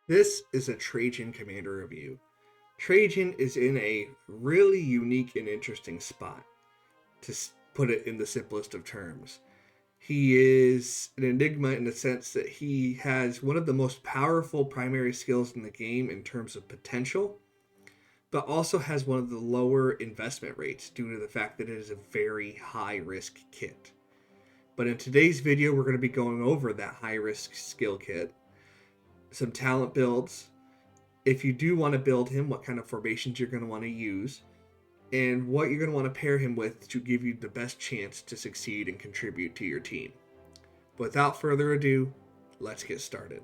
This is a Trajan commander review. Trajan is in a really unique and interesting spot, to put it in the simplest of terms. He is an enigma in the sense that he has one of the most powerful primary skills in the game in terms of potential, but also has one of the lower investment rates due to the fact that it is a very high-risk kit. But in today's video, we're going to be going over that high-risk skill kit, some talent builds, if you do want to build him, what kind of formations you're going to want to use, and what you're going to want to pair him with to give you the best chance to succeed and contribute to your team. Without further ado, let's get started.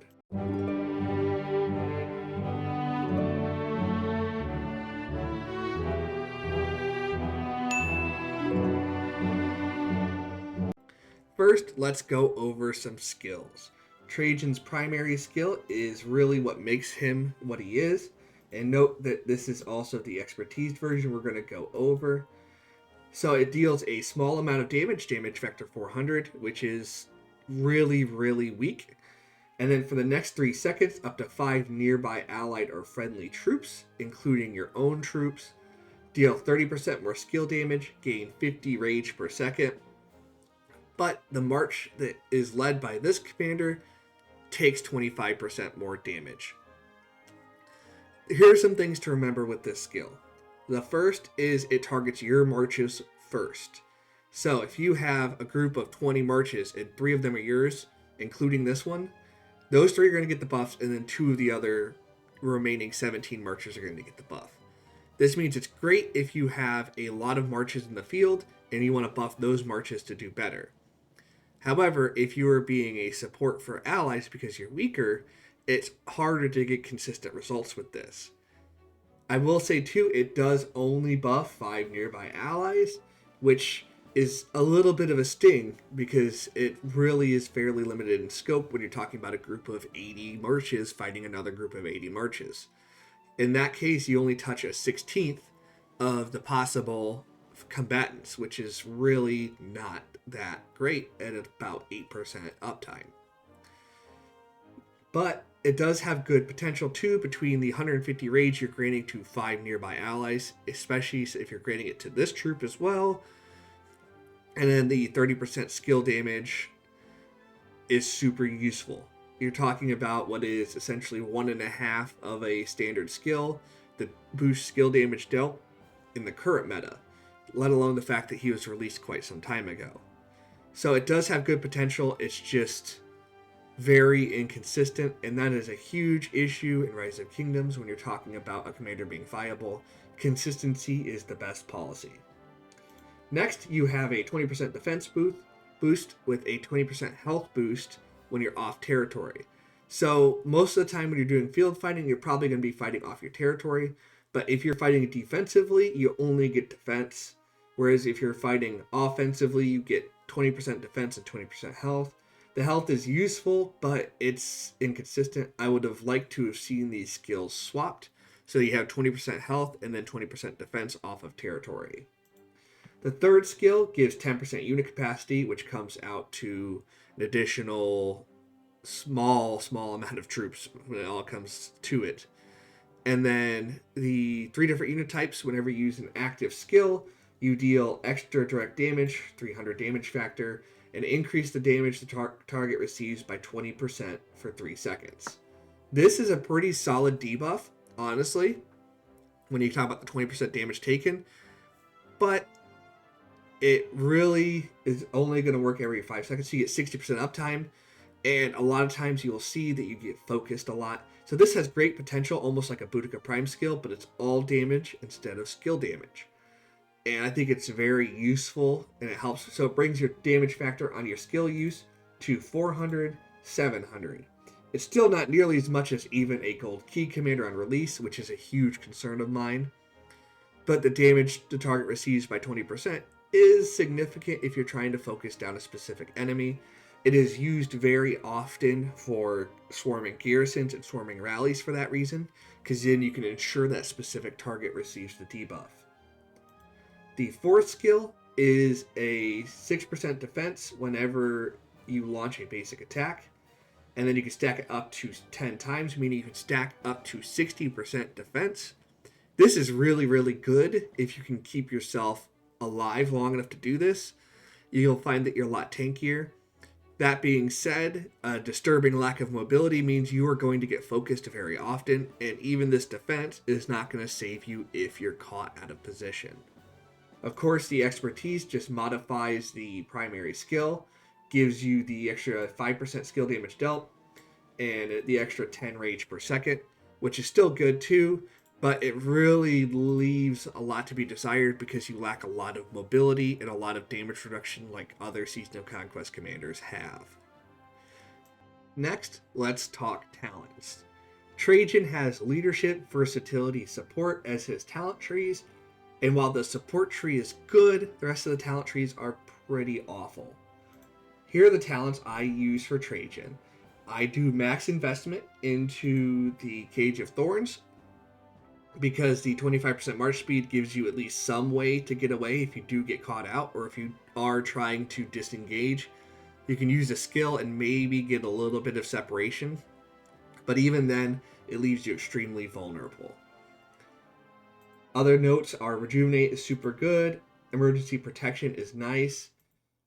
First, let's go over some skills. Trajan's primary skill is really what makes him what he is, and note that this is also the expertise version we're going to go over. So it deals a small amount of damage factor 400, which is really weak. And then for the next 3 seconds, up to 5 nearby allied or friendly troops, including your own troops. Deal 30% more skill damage, gain 50 rage per second. But the march that is led by this commander takes 25% more damage. Here are some things to remember with this skill. The first is it targets your marches first. So if you have a group of 20 marches and 3 of them are yours, including this one, those 3 are going to get the buffs, and then 2 of the other remaining 17 marches are going to get the buff. This means it's great if you have a lot of marches in the field and you want to buff those marches to do better. However, if you are being a support for allies because you're weaker, it's harder to get consistent results with this. I will say too, it does only buff 5 nearby allies, which is a little bit of a sting because it really is fairly limited in scope when you're talking about a group of 80 marches fighting another group of 80 marches. In that case, you only touch a 16th of the possible combatants, which is really not that great at about 8% uptime. But it does have good potential too between the 150 rage you're granting to 5 nearby allies, especially if you're granting it to this troop as well. And then the 30% skill damage is super useful. You're talking about what is essentially 1.5 of a standard skill that boosts skill damage dealt in the current meta, let alone the fact that he was released quite some time ago. So it does have good potential, it's just very inconsistent, and that is a huge issue in Rise of Kingdoms when you're talking about a commander being viable. Consistency is the best policy. Next, you have a 20% defense boost with a 20% health boost when you're off territory. So most of the time when you're doing field fighting, you're probably going to be fighting off your territory, but if you're fighting defensively, you only get defense, whereas if you're fighting offensively, you get 20% defense and 20% health. The health is useful, but it's inconsistent. I would have liked to have seen these skills swapped, so you have 20% health and then 20% defense off of territory. The third skill gives 10% unit capacity, which comes out to an additional small amount of troops when it all comes to it. And then the 3 different unit types, whenever you use an active skill, you deal extra direct damage, 300 damage factor, and increase the damage the target receives by 20% for 3 seconds. This is a pretty solid debuff, honestly, when you talk about the 20% damage taken, but it really is only going to work every 5 seconds, so you get 60% uptime, and a lot of times you'll see that you get focused a lot. So this has great potential, almost like a Boudica Prime skill, but it's all damage instead of skill damage. And I think it's very useful, and it helps. So it brings your damage factor on your skill use to 400, 700. It's still not nearly as much as even a gold key commander on release, which is a huge concern of mine. But the damage the target receives by 20% is significant if you're trying to focus down a specific enemy. It is used very often for swarming garrisons and swarming rallies for that reason, because then you can ensure that specific target receives the debuff. The fourth skill is a 6% defense whenever you launch a basic attack. and then you can stack it up to 10 times, meaning you can stack up to 60% defense. This is really, really good if you can keep yourself alive long enough to do this. You'll find that you're a lot tankier. That being said, a disturbing lack of mobility means you are going to get focused very often, and even this defense is not going to save you if you're caught out of position. Of course, the expertise just modifies the primary skill, gives you the extra 5% skill damage dealt, and the extra 10 rage per second, which is still good too, but it really leaves a lot to be desired because you lack a lot of mobility and a lot of damage reduction like other Season of Conquest commanders have. Next, let's talk talents. Trajan has leadership, versatility, support as his talent trees, and while the support tree is good, the rest of the talent trees are pretty awful. Here are the talents I use for Trajan. I do max investment into the Cage of Thorns, because the 25% march speed gives you at least some way to get away if you do get caught out, or if you are trying to disengage. You can use a skill and maybe get a little bit of separation, but even then, it leaves you extremely vulnerable. Other notes are Rejuvenate is super good, Emergency Protection is nice.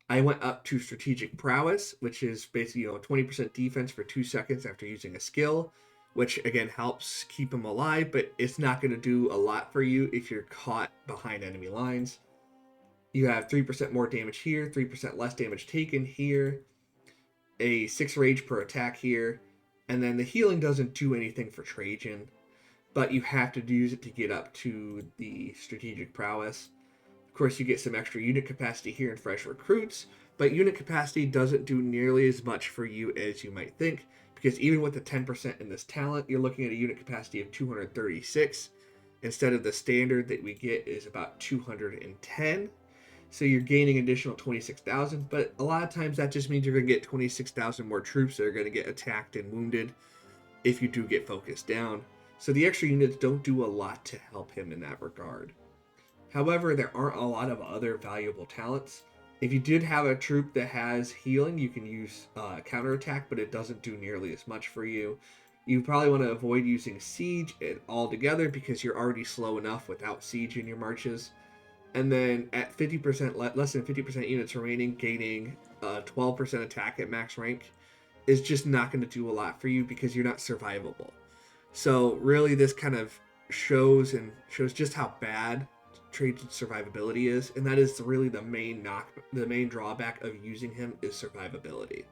I went up to Strategic Prowess, which is basically 20% defense for 2 seconds after using a skill, which again helps keep him alive, but it's not going to do a lot for you if you're caught behind enemy lines. You have 3% more damage here, 3% less damage taken here, a 6 rage per attack here, and then the healing doesn't do anything for Trajan, but you have to use it to get up to the Strategic Prowess. Of course, you get some extra unit capacity here in fresh recruits, but unit capacity doesn't do nearly as much for you as you might think, because even with the 10% in this talent, you're looking at a unit capacity of 236, instead of the standard that we get is about 210. So you're gaining additional 26,000, but a lot of times that just means you're going to get 26,000 more troops that are going to get attacked and wounded if you do get focused down. So the extra units don't do a lot to help him in that regard. However, there aren't a lot of other valuable talents. If you did have a troop that has healing, you can use counterattack, but it doesn't do nearly as much for you. You probably want to avoid using siege altogether because you're already slow enough without siege in your marches. And then at 50%, less than 50% units remaining, gaining 12% attack at max rank is just not going to do a lot for you because you're not survivable. So really, this kind of shows just how bad Trajan's survivability is, and that is really the main drawback of using him is survivability.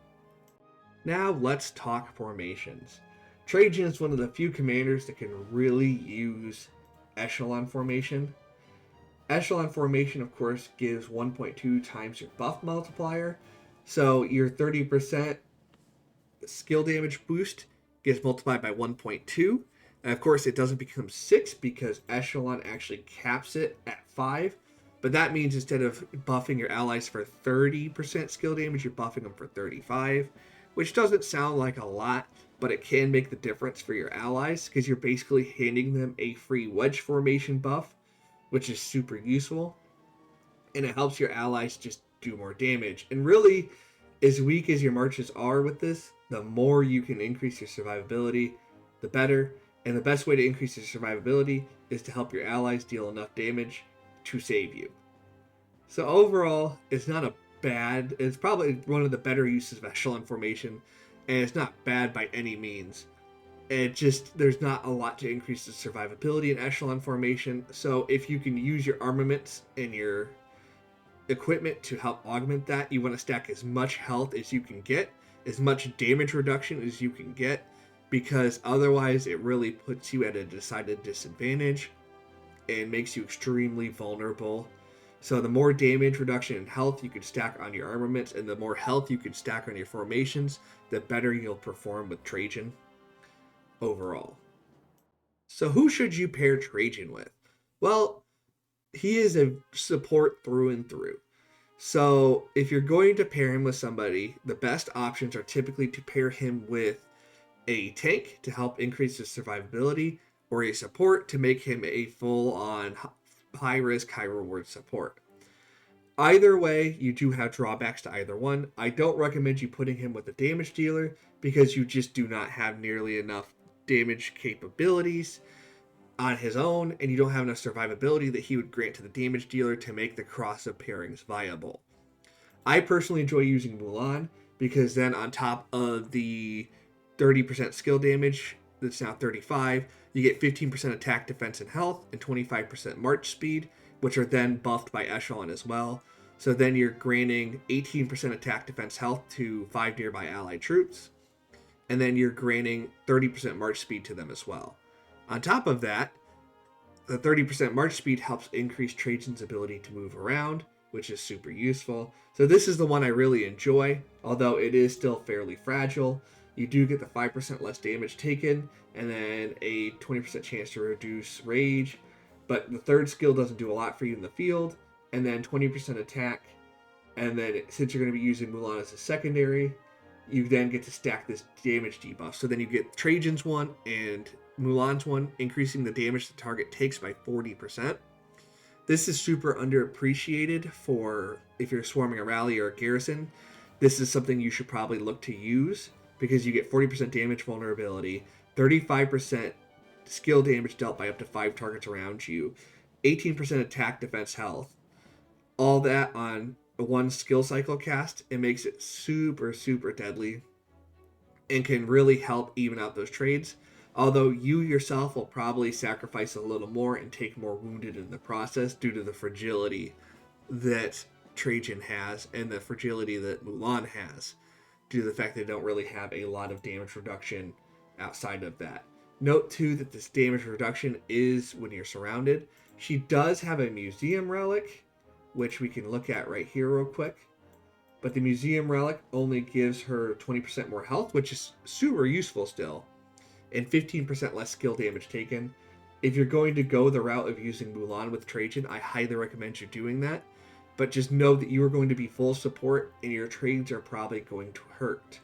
Now let's talk formations. Trajan is one of the few commanders that can really use echelon formation. Echelon formation, of course, gives 1.2 times your buff multiplier, so your 30% skill damage boost gets multiplied by 1.2. And of course, it doesn't become 6 because Echelon actually caps it at 5. But that means instead of buffing your allies for 30% skill damage, you're buffing them for 35, which doesn't sound like a lot, but it can make the difference for your allies because you're basically handing them a free wedge formation buff, which is super useful. And it helps your allies just do more damage. And really, as weak as your marches are with this, the more you can increase your survivability, the better. And the best way to increase your survivability is to help your allies deal enough damage to save you. So overall, it's probably one of the better uses of Echelon formation, and it's not bad by any means. There's not a lot to increase the survivability in Echelon formation, so if you can use your armaments and your equipment to help augment that, you want to stack as much health as you can get, as much damage reduction as you can get, because otherwise it really puts you at a decided disadvantage and makes you extremely vulnerable. So the more damage reduction and health you can stack on your armaments, and the more health you can stack on your formations, the better you'll perform with Trajan overall. So who should you pair Trajan with? Well, he is a support through and through. So if you're going to pair him with somebody, the best options are typically to pair him with a tank to help increase his survivability, or a support to make him a full-on high-risk, high-reward support. Either way, you do have drawbacks to either one. I don't recommend you putting him with a damage dealer because you just do not have nearly enough damage capabilities on his own, and you don't have enough survivability that he would grant to the damage dealer to make the cross of pairings viable. I personally enjoy using Mulan because then on top of the 30% skill damage, that's now 35, you get 15% attack, defense, and health, and 25% march speed, which are then buffed by Echelon as well. So then you're granting 18% attack, defense, health to 5 nearby allied troops, and then you're granting 30% march speed to them as well. On top of that, the 30% march speed helps increase Trajan's ability to move around, which is super useful. So this is the one I really enjoy, although it is still fairly fragile. You do get the 5% less damage taken, and then a 20% chance to reduce rage, but the third skill doesn't do a lot for you in the field, and then 20% attack, and then since you're going to be using Mulan as a secondary, you then get to stack this damage debuff. So then you get Trajan's one and Mulan's one, increasing the damage the target takes by 40%. This is super underappreciated for if you're swarming a rally or a garrison. This is something you should probably look to use because you get 40% damage vulnerability, 35% skill damage dealt by up to 5 targets around you, 18% attack, defense, health. All that on one skill cycle cast. It makes it super, super deadly and can really help even out those trades. Although you yourself will probably sacrifice a little more and take more wounded in the process due to the fragility that Trajan has and the fragility that Mulan has, due to the fact they don't really have a lot of damage reduction outside of that. Note too that this damage reduction is when you're surrounded. She does have a museum relic, which we can look at right here real quick. But the museum relic only gives her 20% more health, which is super useful still, and 15% less skill damage taken. If you're going to go the route of using Mulan with Trajan, I highly recommend you doing that. But just know that you are going to be full support and your trades are probably going to hurt.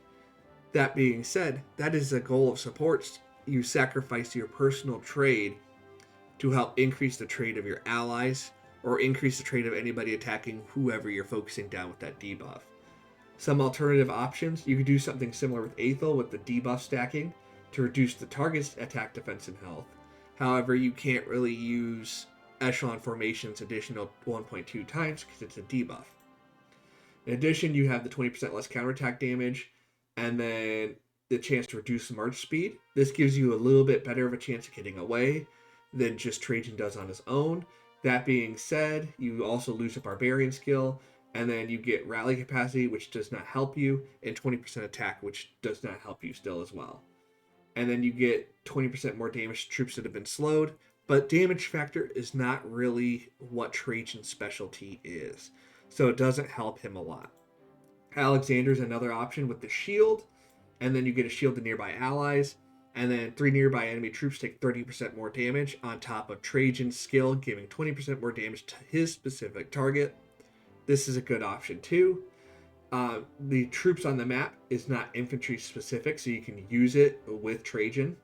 That being said, that is the goal of supports. You sacrifice your personal trade to help increase the trade of your allies or increase the trade of anybody attacking whoever you're focusing down with that debuff. Some alternative options, you could do something similar with Aethel with the debuff stacking to reduce the target's attack, defense, and health. However, you can't really use Echelon Formation's additional 1.2 times because it's a debuff. In addition, you have the 20% less counterattack damage, and then the chance to reduce march speed. This gives you a little bit better of a chance of getting away than just Trajan does on his own. That being said, you also lose a barbarian skill, and then you get rally capacity, which does not help you, and 20% attack, which does not help you still as well. And then you get 20% more damage to troops that have been slowed, but damage factor is not really what Trajan's specialty is, so it doesn't help him a lot. Alexander's another option with the shield, and then you get a shield to nearby allies, and then 3 nearby enemy troops take 30% more damage on top of Trajan's skill, giving 20% more damage to his specific target. This is a good option too. The troops on the map is not infantry specific, so you can use it with Trajan.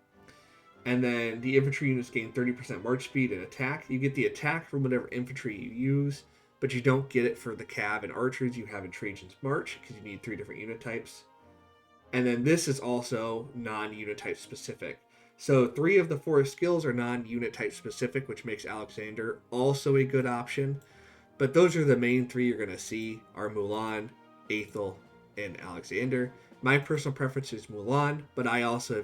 And then the infantry units gain 30% march speed and attack. You get the attack from whatever infantry you use, but you don't get it for the cav and archers you have in Trajan's march because you need 3 different unit types. And then this is also non-unit type specific. So 3 of the 4 skills are non-unit type specific, which makes Alexander also a good option. But those are the main 3 you're going to see are Mulan, Aethel, and Alexander. My personal preference is Mulan, but I also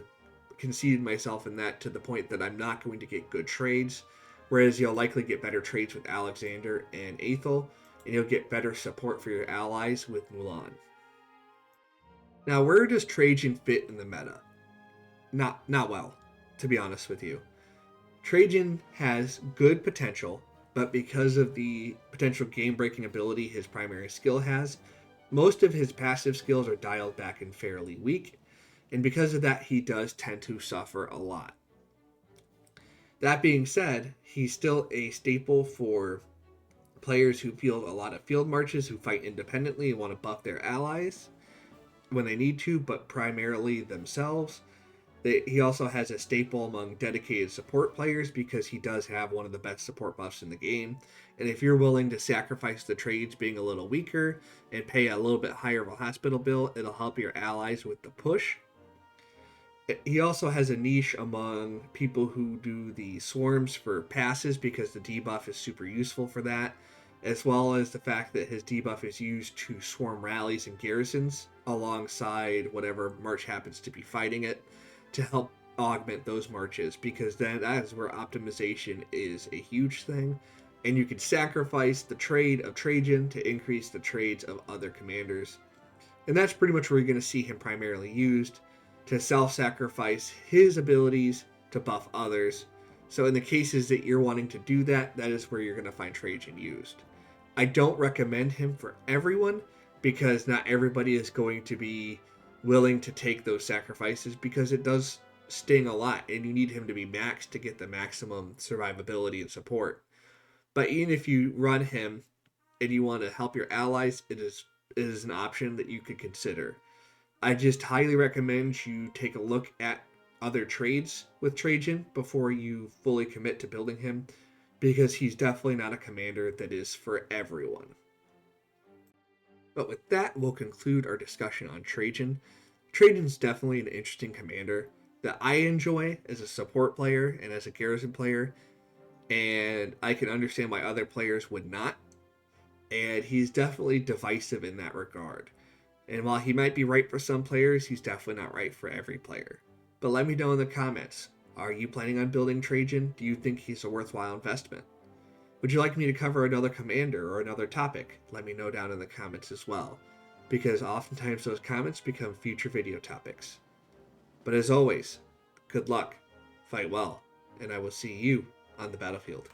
conceded myself in that to the point that I'm not going to get good trades, whereas you'll likely get better trades with Alexander and Aethel, and you'll get better support for your allies with Mulan. Now, where does Trajan fit in the meta? Not well, to be honest with you. Trajan has good potential, but because of the potential game-breaking ability his primary skill has, most of his passive skills are dialed back and fairly weak, and because of that, he does tend to suffer a lot. That being said, he's still a staple for players who field a lot of field marches, who fight independently and want to buff their allies when they need to, but primarily themselves. He also has a staple among dedicated support players because he does have one of the best support buffs in the game. And if you're willing to sacrifice the trades being a little weaker and pay a little bit higher of a hospital bill, it'll help your allies with the push. He also has a niche among people who do the swarms for passes because the debuff is super useful for that, as well as the fact that his debuff is used to swarm rallies and garrisons alongside whatever march happens to be fighting it to help augment those marches, because then that is where optimization is a huge thing, and you can sacrifice the trade of Trajan to increase the trades of other commanders. And that's pretty much where you're going to see him primarily used, to self-sacrifice his abilities to buff others. So in the cases that you're wanting to do that, that is where you're going to find Trajan used. I don't recommend him for everyone because not everybody is going to be willing to take those sacrifices, because it does sting a lot and you need him to be maxed to get the maximum survivability and support. But even if you run him and you want to help your allies, it is an option that you could consider. I just highly recommend you take a look at other trades with Trajan before you fully commit to building him, because he's definitely not a commander that is for everyone. But with that, we'll conclude our discussion on Trajan. Trajan's definitely an interesting commander that I enjoy as a support player and as a garrison player, and I can understand why other players would not. And he's definitely divisive in that regard. And while he might be right for some players, he's definitely not right for every player. But let me know in the comments, are you planning on building Trajan? Do you think he's a worthwhile investment? Would you like me to cover another commander or another topic? Let me know down in the comments as well, because oftentimes those comments become future video topics. But as always, good luck, fight well, and I will see you on the battlefield.